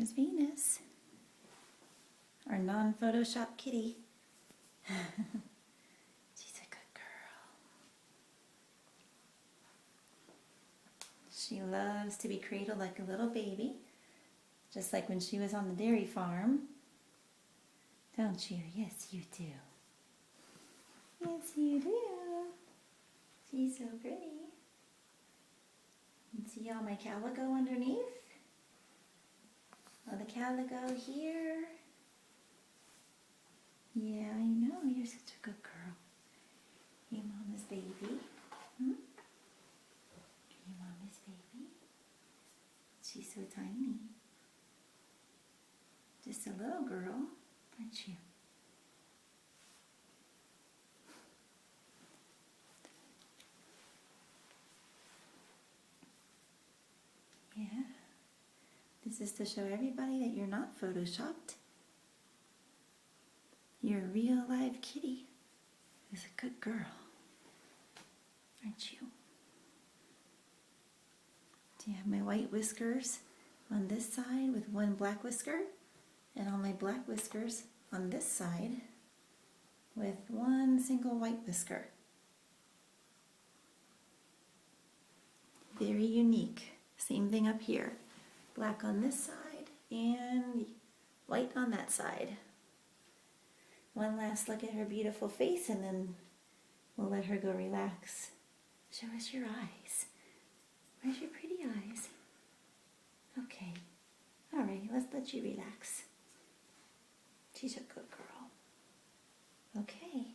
There's Venus, our non-Photoshop kitty. She's a good girl. She loves to be cradled like a little baby, just like when she was on the dairy farm. Don't you? Yes, you do. Yes, you do. She's so pretty. And see all my calico underneath? All the calico here. Yeah, I know. You're such a good girl. You mama's baby. Hmm? You mama's baby. She's so tiny. Just a little girl, aren't you? Yeah. This is to show everybody that you're not photoshopped. You're a real live kitty. Who's a good girl, aren't you? Do you have my white whiskers on this side with one black whisker? And all my black whiskers on this side with one single white whisker. Very unique. Same thing up here. Black on this side and white on that side. One last look at her beautiful face and then we'll let her go relax. Show us your eyes. Where's your pretty eyes? Okay. All right, let's let you relax. She's a good girl. Okay.